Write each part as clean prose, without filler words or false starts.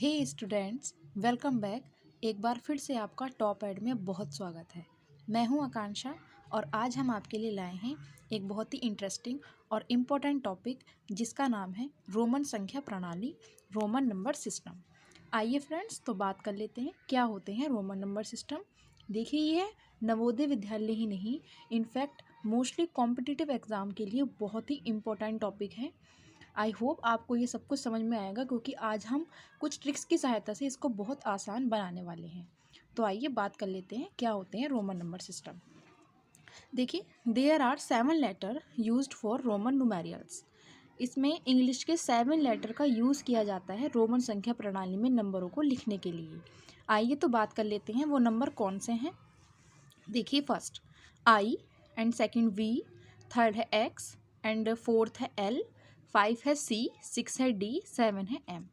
हे students, welcome back. एक बार फिर से आपका टॉप एड में बहुत स्वागत है। मैं हूं आकांक्षा और आज हम आपके लिए लाए हैं एक बहुत ही इंटरेस्टिंग और इम्पोर्टेंट टॉपिक जिसका नाम है रोमन संख्या प्रणाली, रोमन नंबर सिस्टम। आइए फ्रेंड्स, तो बात कर लेते हैं क्या होते हैं रोमन नंबर सिस्टम। देखिए, ये नवोदय विद्यालय ही नहीं, इनफैक्ट मोस्टली कॉम्पिटिटिव एग्ज़ाम के लिए बहुत ही इम्पोर्टेंट टॉपिक है। आई होप आपको ये सब कुछ समझ में आएगा, क्योंकि आज हम कुछ ट्रिक्स की सहायता से इसको बहुत आसान बनाने वाले हैं। तो आइए बात कर लेते हैं क्या होते हैं रोमन नंबर सिस्टम। देखिए, there are 7 letter used for Roman numerals. इसमें इंग्लिश के 7 लेटर का यूज़ किया जाता है रोमन संख्या प्रणाली में नंबरों को लिखने के लिए। आइए तो बात कर लेते हैं वो नंबर कौन से हैं। देखिए, first I and second V, third है एक्स एंड फोर्थ है एल, 5 है सी, 6 है डी, 7 है एम।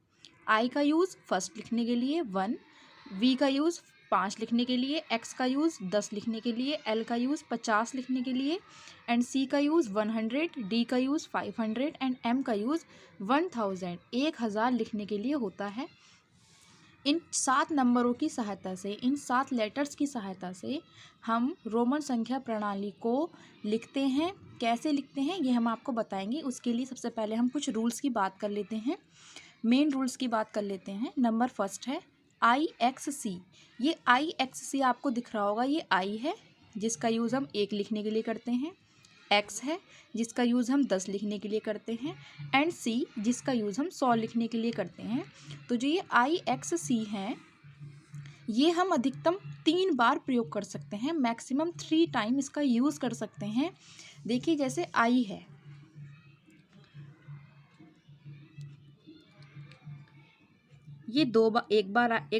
आई का यूज़ फर्स्ट लिखने के लिए 1, वी का यूज़ 5 लिखने के लिए, एक्स का यूज़ 10 लिखने के लिए, एल का यूज़ 50 लिखने के लिए एंड सी का यूज़ 100, डी का यूज़ 500 एंड एम का यूज़ 1000 लिखने के लिए होता है। इन 7 नंबरों की सहायता से, इन 7 लेटर्स की सहायता से हम रोमन संख्या प्रणाली को लिखते हैं। कैसे लिखते हैं ये हम आपको बताएंगे। उसके लिए सबसे पहले हम कुछ रूल्स की बात कर लेते हैं, मेन रूल्स की बात कर लेते हैं। नंबर फर्स्ट है IXC। ये IXC आपको दिख रहा होगा, ये I है जिसका यूज़ हम 1 लिखने के लिए करते हैं, X है जिसका यूज़ हम 10 लिखने के लिए करते हैं एंड C जिसका यूज़ हम 100 लिखने के लिए करते हैं। तो जो ये IXC है, ये हम अधिकतम 3 बार प्रयोग कर सकते हैं, मैक्सिमम 3 टाइम इसका यूज़ कर सकते हैं। देखिए, जैसे I है, ये एक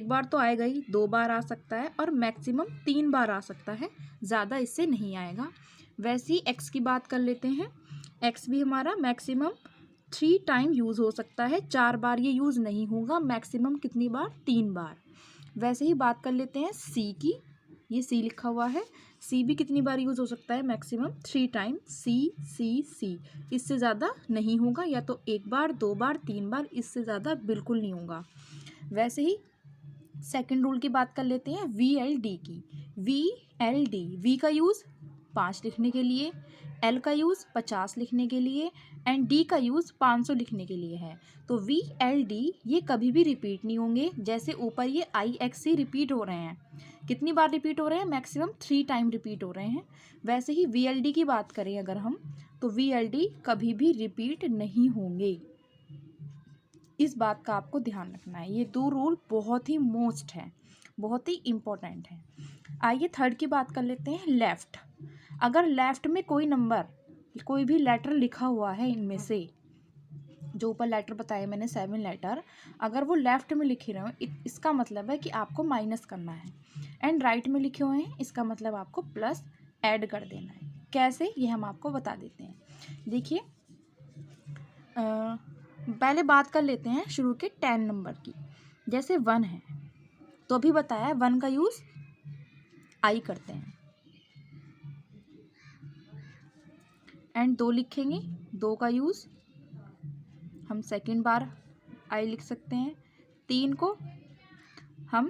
बार तो आएगा ही, 2 बार आ सकता है और मैक्सिमम 3 बार आ सकता है, ज़्यादा इससे नहीं आएगा। वैसे ही एक्स की बात कर लेते हैं। एक्स भी हमारा मैक्सिमम 3 टाइम यूज़ हो सकता है, 4 बार ये यूज़ नहीं होगा। मैक्सिमम कितनी बार? 3 बार। वैसे ही बात कर लेते हैं सी की। ये सी लिखा हुआ है, सी भी कितनी बार यूज़ हो सकता है? Maximum 3 time. सी, इससे ज़्यादा नहीं होगा, या तो 1 बार, 2 बार, 3 बार, इससे ज़्यादा बिल्कुल नहीं होगा। वैसे ही सेकंड रूल की बात कर लेते हैं VLD की। VLD, वी का यूज़ 5 लिखने के लिए, एल का यूज़ 50 लिखने के लिए एंड डी का यूज़ 500 लिखने के लिए है। तो VLD ये कभी भी रिपीट नहीं होंगे। जैसे ऊपर ये IXC रिपीट हो रहे हैं, कितनी बार रिपीट हो रहे हैं? मैक्सिमम 3 टाइम रिपीट हो रहे हैं। वैसे ही VLD की बात करें अगर हम, तो VLD कभी भी रिपीट नहीं होंगे। इस बात का आपको ध्यान रखना है। ये 2 रूल बहुत ही मोस्ट है, बहुत ही इम्पोर्टेंट है। आइए थर्ड की बात कर लेते हैं, लेफ़्ट। अगर लेफ़्ट में कोई नंबर, कोई भी लेटर लिखा हुआ है, इनमें से जो ऊपर लेटर बताए मैंने 7 लेटर, अगर वो लेफ़्ट में लिखे रहे हो, इसका मतलब है कि आपको माइनस करना है। एंड राइट में लिखे हुए हैं, इसका मतलब आपको प्लस ऐड कर देना है। कैसे, ये हम आपको बता देते हैं। देखिए, पहले बात कर लेते हैं शुरू के 10 नंबर की। जैसे 1 है, तो अभी बताया 1 का यूज़ आई करते हैं एंड 2 लिखेंगे, 2 का यूज़ हम सेकंड बार आई लिख सकते हैं। 3 को हम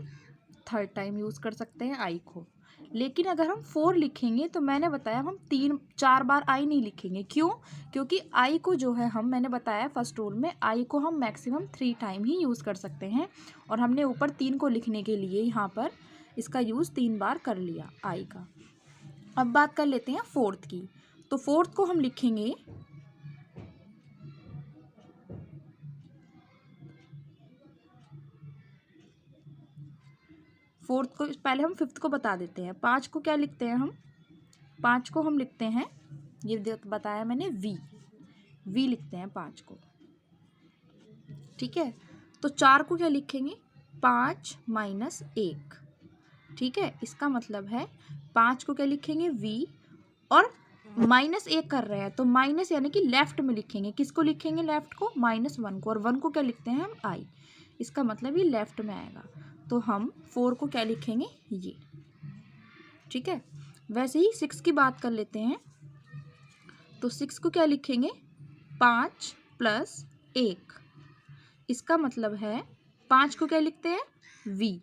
थर्ड टाइम यूज़ कर सकते हैं आई को। लेकिन अगर हम 4 लिखेंगे, तो मैंने बताया हम 3-4 बार आई नहीं लिखेंगे। क्यों? क्योंकि आई को जो है मैंने बताया फर्स्ट रूल में, आई को हम मैक्सिमम 3 टाइम ही यूज़ कर सकते हैं। और हमने ऊपर 3 को लिखने के लिए यहाँ पर इसका यूज़ 3 बार कर लिया आई का। अब बात कर लेते हैं फोर्थ की। तो फोर्थ को हम लिखेंगे फोर्थ को, पहले हम फिफ्थ को बता देते हैं। 5 को क्या लिखते हैं हम? 5 को हम लिखते हैं, ये बताया मैंने, वी लिखते हैं 5 को। ठीक है, तो 4 को क्या लिखेंगे? 5 माइनस 1। ठीक है, इसका मतलब है 5 को क्या लिखेंगे? वी, और -1 कर रहे हैं तो माइनस यानी कि लेफ्ट में लिखेंगे। किसको लिखेंगे? लेफ्ट को, -1 को। और 1 को क्या लिखते हैं हम? आई। इसका मतलब ये लेफ्ट में आएगा। तो हम 4 को क्या लिखेंगे? ये। ठीक है, वैसे ही 6 की बात कर लेते हैं। तो 6 को क्या लिखेंगे? 5 + 1। इसका मतलब है 5 को क्या लिखते हैं, v,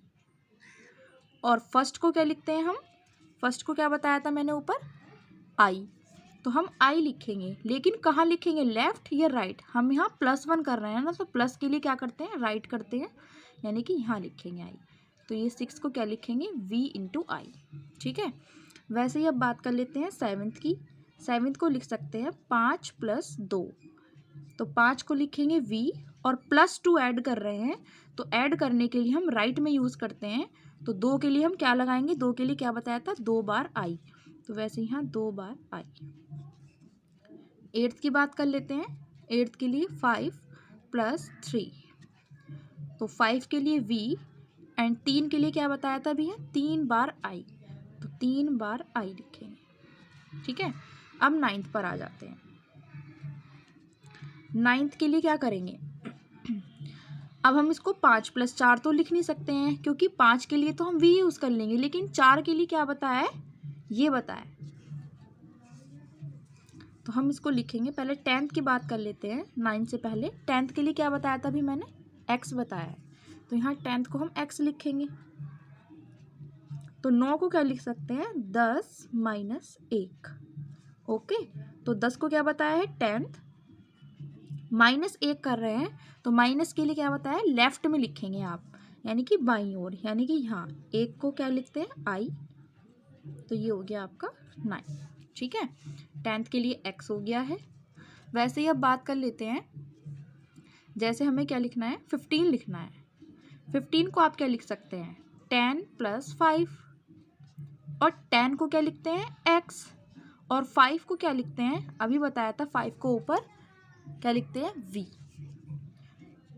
और फर्स्ट को क्या लिखते हैं हम, फर्स्ट को क्या बताया था मैंने ऊपर, i, तो हम i लिखेंगे, लेकिन कहाँ लिखेंगे, लेफ्ट या राइट, हम यहाँ +1 कर रहे हैं ना, तो प्लस के लिए क्या करते हैं, राइट करते हैं, यानी कि यहाँ लिखेंगे i, तो ये 6 को क्या लिखेंगे, v इंटू आई, ठीक है। वैसे ही अब बात कर लेते हैं सेवन्थ की, सेवन्थ को लिख सकते हैं 5 + 2, तो 5 को लिखेंगे v, और +2 ऐड कर रहे हैं, तो ऐड करने के लिए हम राइट में यूज़ करते हैं, तो 2 के लिए हम क्या लगाएंगे, 2 के लिए क्या बताया था, 2 बार i, तो वैसे यहाँ 2 बार i। एट्थ की बात कर लेते हैं, एट्थ के लिए 5 + 3, तो 5 के लिए v, एंड 3 के लिए क्या बताया था भैया, 3 बार i, तो 3 बार i लिखेंगे, ठीक है। अब नाइन्थ पर आ जाते हैं, नाइन्थ के लिए क्या करेंगे, अब हम इसको 5 + 4 तो लिख नहीं सकते हैं, क्योंकि 5 के लिए तो हम v यूज़ कर लेंगे, लेकिन 4 के लिए क्या बताया है, ये बताया, तो हम इसको लिखेंगे। पहले 10th की बात कर लेते हैं, 9 से पहले 10th के लिए क्या बताया था अभी मैंने, x बताया है, तो यहाँ 10th को हम x लिखेंगे, तो 9 को क्या लिख सकते हैं, 10 - 1, ओके, तो 10 को क्या बताया है, 10th, -1 कर रहे हैं, तो माइनस के लिए क्या बताया है, लेफ्ट में लिखेंगे आप, यानी कि बाईं ओर, यानी कि यहाँ 1 को क्या लिखते हैं, i, तो ये हो गया आपका 9, ठीक है। 10th के लिए x हो गया है। वैसे ही अब बात कर लेते हैं, जैसे हमें क्या लिखना है, 15 लिखना है, 15 को आप क्या लिख सकते हैं, 10 + 5, और 10 को क्या लिखते हैं, x, और 5 को क्या लिखते हैं, अभी बताया था 5 को ऊपर क्या लिखते हैं, v,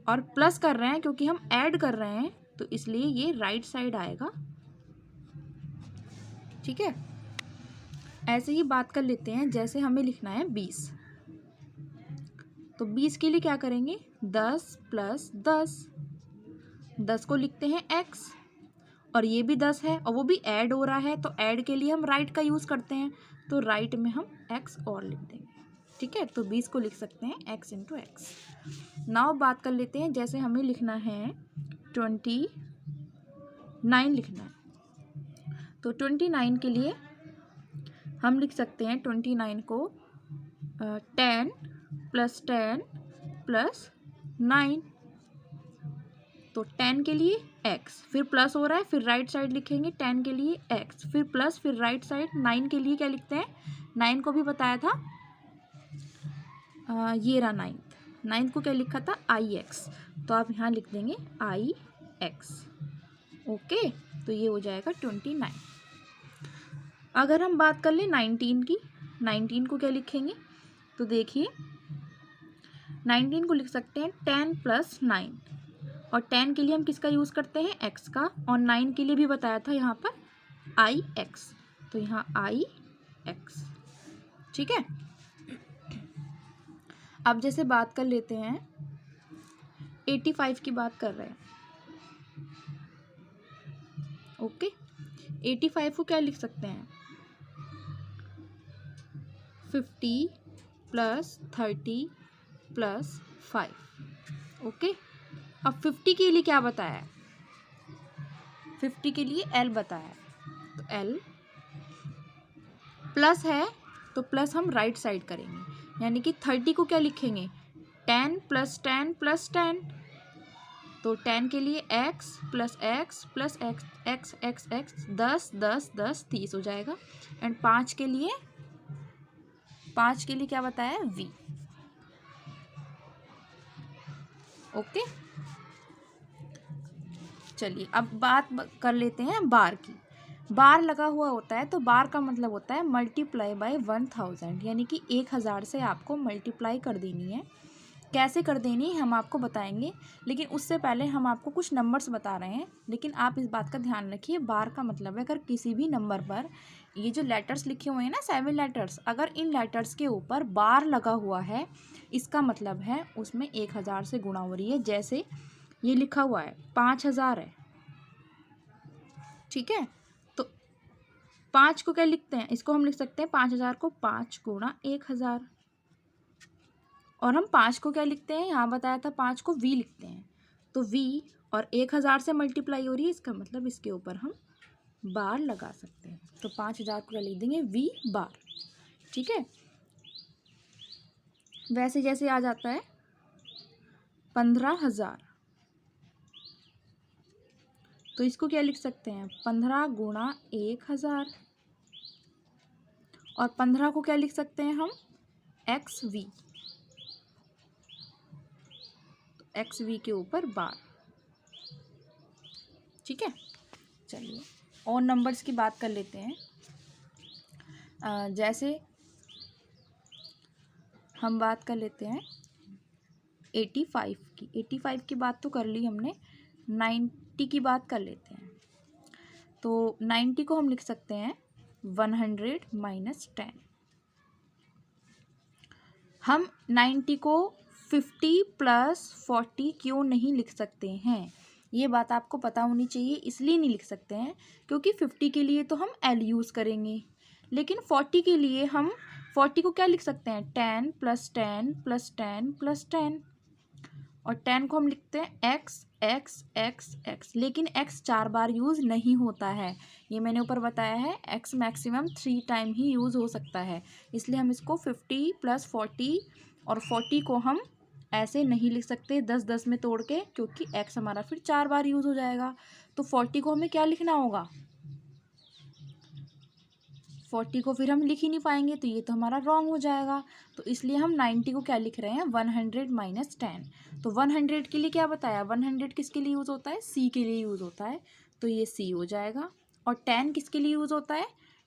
और प्लस कर रहे हैं क्योंकि हम ऐड कर रहे हैं, तो इसलिए ये राइट साइड आएगा, ठीक है। ऐसे ही बात कर लेते हैं, जैसे हमें लिखना है 20, तो 20 के लिए क्या करेंगे, 10 + 10, 10 को लिखते हैं x, और ये भी 10 है और वो भी ऐड हो रहा है, तो ऐड के लिए हम राइट का यूज़ करते हैं, तो राइट में हम x और लिख देंगे, ठीक है। तो 20 को लिख सकते हैं x × x। नाउ बात कर लेते हैं, जैसे हमें लिखना है 29 लिखना है, तो 29 के लिए हम लिख सकते हैं 29 को 10 + 10 + 9, तो 10 के लिए x, फिर प्लस हो रहा है, फिर राइट साइड लिखेंगे 10 के लिए x, फिर प्लस, फिर राइट साइड 9 के लिए क्या लिखते हैं, 9 को भी बताया था, ये रहा 9th को क्या लिखा था, ix, तो आप यहाँ लिख देंगे ix, ओके, तो ये हो जाएगा 29। अगर हम बात कर लें 19 की, 19 को क्या लिखेंगे, तो देखिए 19 को लिख सकते हैं 10 + 9, और 10 के लिए हम किसका यूज़ करते हैं, x का, और 9 के लिए भी बताया था यहाँ पर ix, तो यहाँ ix, ठीक है। अब जैसे बात कर लेते हैं 85 की बात कर रहे हैं, ओके, 85 को क्या लिख सकते हैं, 50 + 30 + 5, ओके। अब 50 के लिए क्या बताया है, 50 के लिए l बताया है, तो l, प्लस है तो प्लस हम राइट साइड करेंगे, यानी कि 30 को क्या लिखेंगे, 10 + 10 + 10, तो 10 के लिए x + x + x, x, x, 10 10 10 30 हो जाएगा, एंड 5 के लिए क्या बताया है, v, ओके। चलिए अब बात कर लेते हैं बार की। बार लगा हुआ होता है, तो बार का मतलब होता है मल्टीप्लाई बाय 1000, यानी कि 1000 से आपको मल्टीप्लाई कर देनी है। कैसे कर देनी है हम आपको बताएंगे, लेकिन उससे पहले हम आपको कुछ नंबर्स बता रहे हैं, लेकिन आप इस बात का ध्यान रखिए, बार का मतलब है अगर किसी भी नंबर पर ये जो लेटर्स लिखे हुए हैं ना, 7 लेटर्स, अगर इन लेटर्स के ऊपर बार लगा हुआ है, इसका मतलब है उसमें 1000 से गुणा हो रही है। जैसे ये लिखा हुआ है 5000 है, ठीक है, तो 5 को क्या लिखते हैं, इसको हम लिख सकते हैं 5000 को 5 × 1000, और हम 5 को क्या लिखते हैं, यहाँ बताया था 5 को v लिखते हैं, तो v और 1000 से मल्टीप्लाई हो रही है, इसका मतलब इसके ऊपर हम बार लगा सकते हैं। तो 5000 को क्या लिख देंगे, वी बार। ठीक है, वैसे जैसे आ जाता है 15000, तो इसको क्या लिख सकते हैं, 15 गुणा 1000, और 15 को क्या लिख सकते हैं हम, एक्स वी, तो एक्स वी के ऊपर बार। ठीक है, चलिए और नंबर्स की बात कर लेते हैं। जैसे हम बात कर लेते हैं 85 की। 85 की बात तो कर ली हमने, 90 की बात कर लेते हैं। तो 90 को हम लिख सकते हैं 100 माइनस 10। हम 90 को 50 प्लस 40 क्यों नहीं लिख सकते हैं, ये बात आपको पता होनी चाहिए। इसलिए नहीं लिख सकते हैं क्योंकि 50 के लिए तो हम एल यूज़ करेंगे, लेकिन 40 के लिए हम 40 को क्या लिख सकते हैं, 10 प्लस 10 प्लस 10 प्लस 10, और 10 को हम लिखते हैं एक्स एक्स एक्स एक्स, लेकिन एक्स 4 बार यूज़ नहीं होता है, ये मैंने ऊपर बताया है। एक्स मैक्सिमम 3 टाइम ही यूज़ हो सकता है, इसलिए हम इसको 50 प्लस 40 और 40 को हम ऐसे नहीं लिख सकते 10 में तोड़ के, क्योंकि एक्स हमारा फिर 4 बार यूज़ हो जाएगा। तो 40 को हमें क्या लिखना होगा, 40 को फिर हम लिख ही नहीं पाएंगे, तो ये तो हमारा रॉन्ग हो जाएगा। तो इसलिए हम 90 को क्या लिख रहे हैं, 100 माइनस 10। तो 100 के लिए क्या बताया, 100 किसके लिए यूज़ होता है, सी के लिए यूज़ होता है, तो ये सी हो जाएगा। और 10 किसके लिए यूज़ होता है,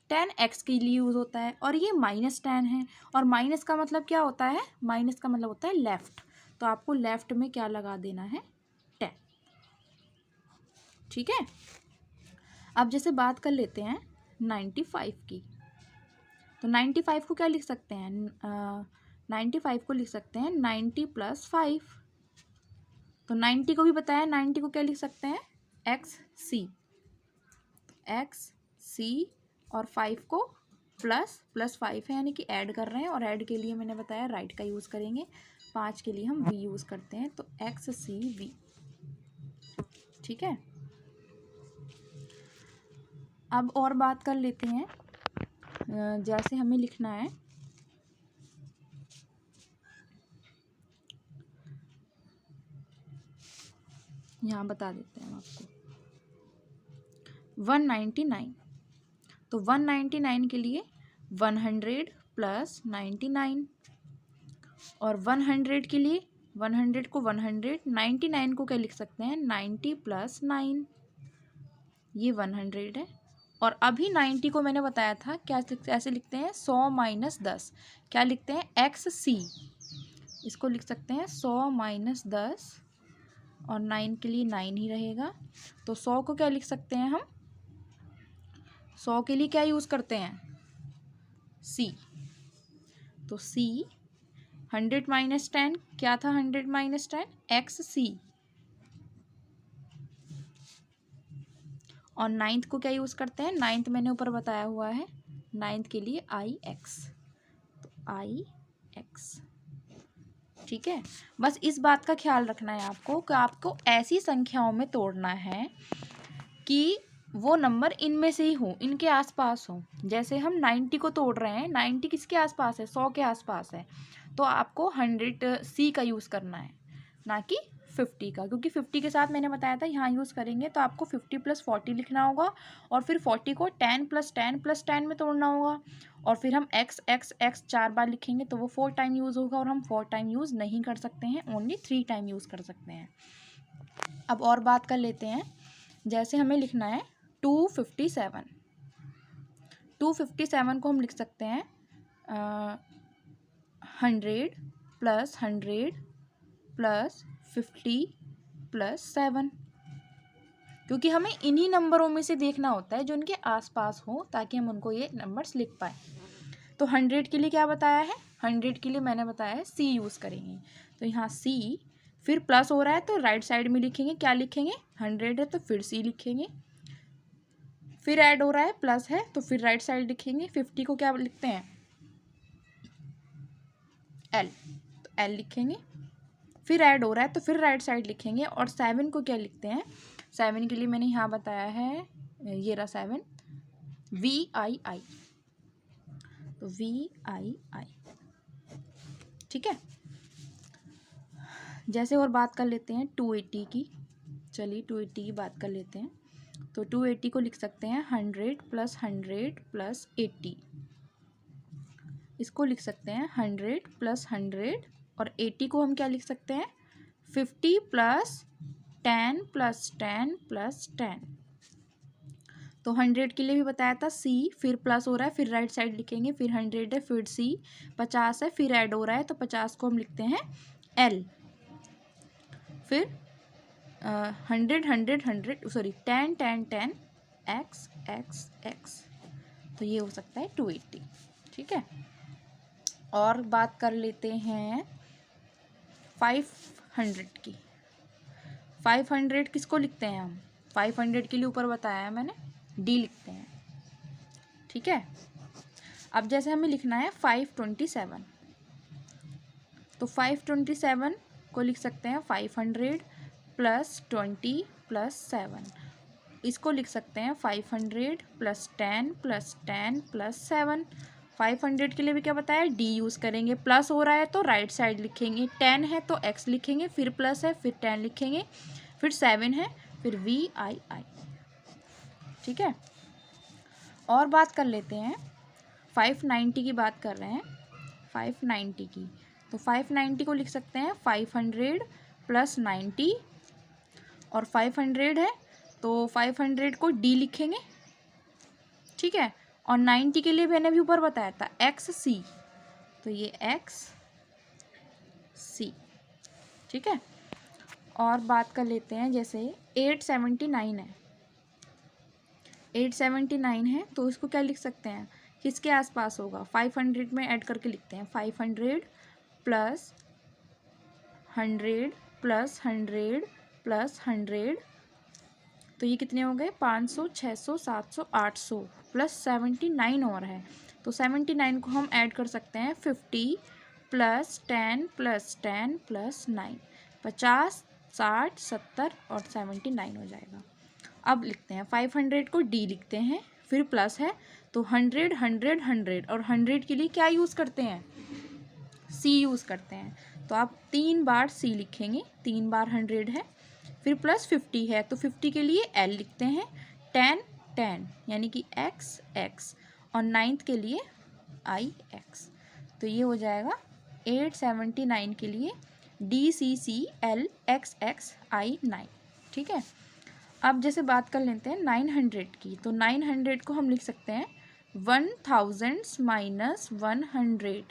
10 एक्स के लिए यूज़ होता है, और ये माइनस 10 है। और माइनस का मतलब क्या होता है, माइनस का मतलब होता है लेफ़्ट, तो आपको लेफ़्ट में क्या लगा देना है, 10। ठीक है, अब जैसे बात कर लेते हैं 95 की। तो 95 को क्या लिख सकते हैं, 95 को लिख सकते हैं 90 प्लस 5। तो 90 को भी बताया, 90 को क्या लिख सकते हैं, एक्स सी, एक्स सी, और 5 को प्लस 5 है, यानी कि ऐड कर रहे हैं, और ऐड के लिए मैंने बताया राइट का यूज़ करेंगे। 5 के लिए हम वी यूज़ करते हैं, तो एक्स सी वी। ठीक है, अब और बात कर लेते हैं। जैसे हमें लिखना है यहाँ बता देते हैं हम आपको 199। तो 199 के लिए 100 प्लस 99, और 100 के लिए 100 को 100, 99 को क्या लिख सकते हैं, 90 प्लस 9, ये 100 है। और अभी 90 को मैंने बताया था क्या ऐसे लिखते हैं, 100 माइनस 10, क्या लिखते हैं, एक्स सी, इसको लिख सकते हैं 100 माइनस 10, और 9 के लिए 9 ही रहेगा। तो 100 को क्या लिख सकते हैं हम, 100 के लिए क्या यूज़ करते हैं, सी, तो सी 100 माइनस 10 क्या था, 100 माइनस 10 एक्स सी, और 9th को क्या यूज़ करते हैं, 9th मैंने ऊपर बताया हुआ है, 9th के लिए आई एक्स, तो आई एक्स। ठीक है, बस इस बात का ख्याल रखना है आपको कि आपको ऐसी संख्याओं में तोड़ना है कि वो नंबर इनमें से ही हो, इनके आसपास हो। जैसे हम 90 को तोड़ रहे हैं, 90 किसके आसपास है, 100 के आसपास है, तो आपको 100 सी का यूज़ करना है, ना कि 50 का, क्योंकि 50 के साथ मैंने बताया था यहाँ यूज़ करेंगे, तो आपको 50 प्लस 40 लिखना होगा, और फिर 40 को 10 प्लस 10 प्लस 10 में तोड़ना होगा, और फिर हम एक्स एक्स एक्स 4 बार लिखेंगे, तो वो 4 टाइम यूज़ होगा, और हम 4 टाइम यूज़ नहीं कर सकते हैं, ओनली 3 टाइम यूज़ कर सकते हैं। अब और बात कर लेते हैं, जैसे हमें लिखना है 257। 257 को हम लिख सकते हैं 100 प्लस 100 प्लस 50 प्लस 7, क्योंकि हमें इन्हीं नंबरों में से देखना होता है जो इनके आसपास हो, ताकि हम उनको ये नंबर्स लिख पाए। तो 100 के लिए क्या बताया है, 100 के लिए मैंने बताया है सी यूज़ करेंगे, तो यहाँ सी, फिर प्लस हो रहा है तो राइट साइड में लिखेंगे, क्या लिखेंगे, 100 है तो फिर सी लिखेंगे, फिर ऐड हो रहा है प्लस है तो फिर राइट साइड लिखेंगे। 50 को क्या लिखते हैं, एल, तो एल लिखेंगे। फिर ऐड हो रहा है तो फिर राइट साइड लिखेंगे। और 7 को क्या लिखते हैं, 7 के लिए मैंने यहाँ बताया है, ये रहा 7, VII, तो VII, ठीक है। जैसे और बात कर लेते हैं 280 की, चलिए 280 की बात कर लेते हैं। तो 280 को लिख सकते हैं 100 + 100 + 80, इसको लिख सकते हैं 100 + 100, और 80 को हम क्या लिख सकते हैं 50 + 10 + 10 + 10। तो 100 के लिए भी बताया था C, फिर प्लस हो रहा है, फिर राइट साइड लिखेंगे, फिर 100 है, फिर C, 50 है, फिर ऐड हो रहा है तो 50 को हम लिखते हैं L, फिर 100 100 100 सॉरी 10 10 10 X X X। तो ये हो सकता है 280, ठीक है। और बात कर लेते हैं 500 की। 500 किसको लिखते हैं हम, 500 के लिए ऊपर बताया है मैंने, D लिखते हैं, ठीक है। अब जैसे हमें लिखना है 527, तो 527 को लिख सकते हैं 500 + 20 + 7, इसको लिख सकते हैं 500 + 10 + 10 + 7। 500 के लिए भी क्या बताया, D यूज़ करेंगे, प्लस हो रहा है तो राइट साइड लिखेंगे, 10 है तो X लिखेंगे, फिर प्लस है, फिर 10 लिखेंगे, फिर 7 है, फिर VII, ठीक है। और बात कर लेते हैं 590 की, बात कर रहे हैं 590 की। तो 590 को लिख सकते हैं 500 + 90, और 500 है तो 500 को D लिखेंगे, ठीक है। और 90 के लिए मैंने भी ऊपर बताया था XC, तो ये XC, ठीक है। और बात कर लेते हैं जैसे 879 है, 879 है तो इसको क्या लिख सकते हैं, किसके आसपास होगा, 500 में ऐड करके लिखते हैं 500 + 100 + 100 + 100, तो ये कितने हो गए 500 600 700 800 + 79 और है, तो 79 को हम ऐड कर सकते हैं 50 + 10 + 10 + 9, 50 60 70 और 79 हो जाएगा। अब लिखते हैं 500 को D लिखते हैं, फिर प्लस है तो 100 100 100, और 100 के लिए क्या यूज़ करते हैं, C यूज़ करते हैं, तो आप 3 बार C लिखेंगे, 3 बार 100 है, फिर प्लस 50 है तो 50 के लिए L लिखते हैं, 10 10 यानी कि X X, और 9th के लिए I X। तो ये हो जाएगा 879 के लिए DCCL XX I 9, ठीक है। अब जैसे बात कर लेते हैं 900 की, तो 900 को हम लिख सकते हैं 1000 - 100।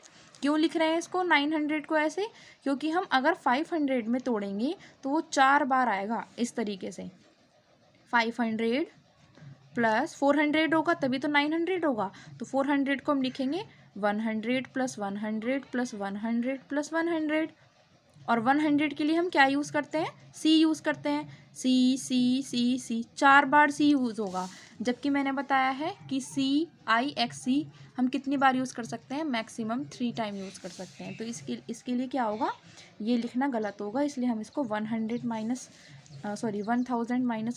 क्यों लिख रहे हैं इसको 900 को ऐसे, क्योंकि हम अगर 500 में तोड़ेंगे तो वो 4 बार आएगा इस तरीके से, 500 + 400 होगा तभी तो 900 होगा, तो 400 को हम लिखेंगे 100 + 100 + 100 + 100, और 100 के लिए हम क्या यूज़ करते हैं, C यूज़ करते हैं, C C C C 4 बार C यूज़ होगा, जबकि मैंने बताया है कि CIXC हम कितनी बार यूज़ कर सकते हैं, मैक्सिमम 3 टाइम यूज़ कर सकते हैं। तो इसके लिए क्या होगा, ये लिखना गलत होगा, इसलिए हम इसको 1000 -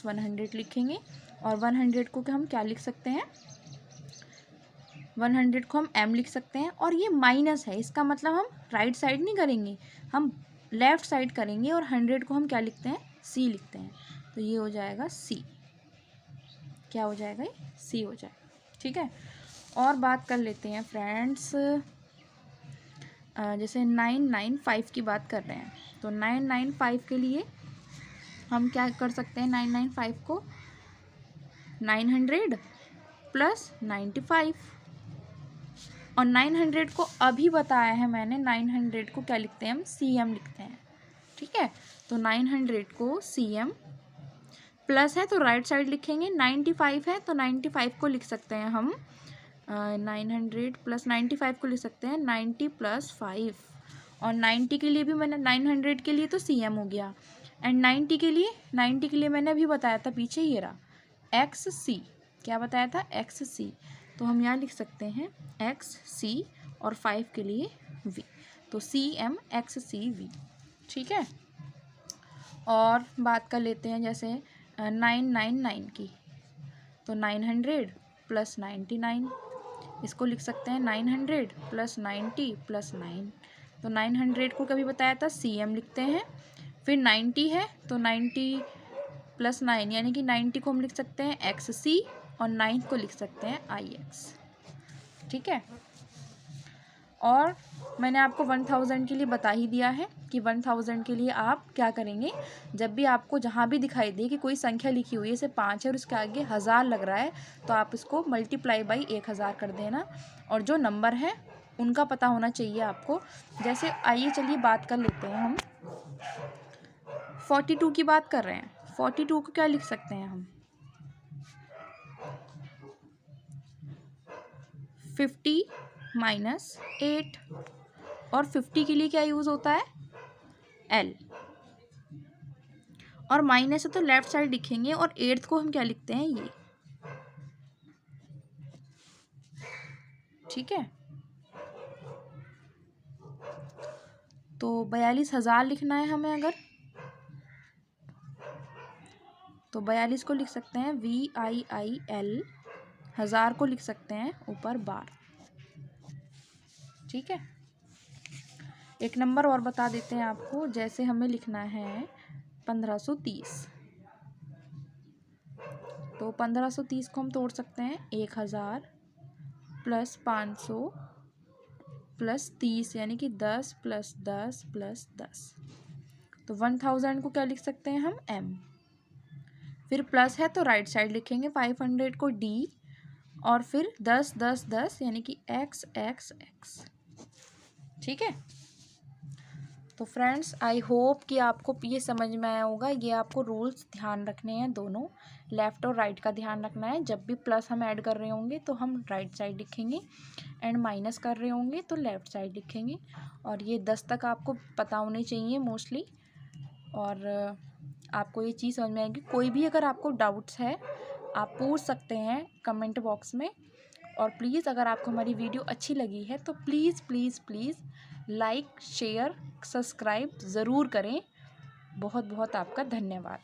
100 लिखेंगे, और 100 को हम क्या लिख सकते हैं, 100 को हम M लिख सकते हैं, और ये माइनस है, इसका मतलब हम राइट साइड नहीं करेंगे, हम लेफ़्ट साइड करेंगे, और 100 को हम क्या लिखते हैं, C लिखते हैं, तो ये हो जाएगा C, क्या हो जाएगा, ये C हो जाएगा, ठीक है। और बात कर लेते हैं फ्रेंड्स, जैसे 995 की बात कर रहे हैं, तो 995 के लिए हम क्या कर सकते हैं, 995 को 900 + 95, और 900 को अभी बताया है मैंने, 900 को क्या लिखते हैं हम, CM लिखते हैं, ठीक है। तो 900 को CM, प्लस है तो राइट साइड लिखेंगे, 95 है तो 95 को लिख सकते हैं हम 900 + 95 को लिख सकते हैं 90 + 5, और 90 के लिए भी मैंने 900 के लिए तो CM हो गया, एंड 90 के लिए मैंने अभी बताया था पीछे, ये रहा XC, क्या बताया था, XC, तो हम यहाँ लिख सकते हैं XC, और 5 के लिए V, तो CM XCV, ठीक है। और बात कर लेते हैं जैसे 999 की, तो 900 प्लस 99, इसको लिख सकते हैं 900 प्लस 90 प्लस 9। तो 900 को कभी बताया था CM लिखते हैं, फिर 90 है तो 90 प्लस 9 यानी कि 90 को हम लिख सकते हैं XC और 9 को लिख सकते हैं IX। ठीक है, और मैंने आपको 1000 के लिए बता ही दिया है कि 1000 के लिए आप क्या करेंगे, जब भी आपको जहाँ भी दिखाई दे कि कोई संख्या लिखी हुई है जैसे 5 है और उसके आगे 1000 लग रहा है, तो आप इसको मल्टीप्लाई बाई 1000 कर देना, और जो नंबर है उनका पता होना चाहिए आपको। जैसे आइए चलिए बात कर लेते हैं, हम 42 की बात कर रहे हैं। 42 को क्या लिख सकते हैं हम, 50 माइनस 8, और 50 के लिए क्या यूज़ होता है, L, और माइनस है तो लेफ्ट साइड लिखेंगे, और 8th को हम क्या लिखते हैं, ये। ठीक है, तो 42,000 लिखना है हमें अगर, तो 42 को लिख सकते हैं VIIL, 1000 को लिख सकते हैं ऊपर बार। ठीक है, एक नंबर और बता देते हैं आपको, जैसे हमें लिखना है 1530, तो 1530 को हम तोड़ सकते हैं 1000 प्लस 500 प्लस 30 यानी कि 10 प्लस 10 प्लस 10, तो 1000 को क्या लिख सकते हैं हम, M, फिर प्लस है तो राइट साइड लिखेंगे 500 को D, और फिर 10 10 10 यानी कि X X X। ठीक है, तो फ्रेंड्स आई होप कि आपको ये समझ में आया होगा। ये आपको रूल्स ध्यान रखने हैं, दोनों लेफ़्ट और राइट का ध्यान रखना है। जब भी प्लस हम ऐड कर रहे होंगे तो हम राइट साइड लिखेंगे, एंड माइनस कर रहे होंगे तो लेफ़्ट साइड लिखेंगे, और ये 10 तक आपको पता होने चाहिए मोस्टली, और आपको ये चीज़ समझ में आएगी। कोई भी अगर आपको डाउट्स है आप पूछ सकते हैं कमेंट बॉक्स में, और प्लीज़ अगर आपको हमारी वीडियो अच्छी लगी है तो please please please like share subscribe ज़रूर करें। बहुत बहुत आपका धन्यवाद।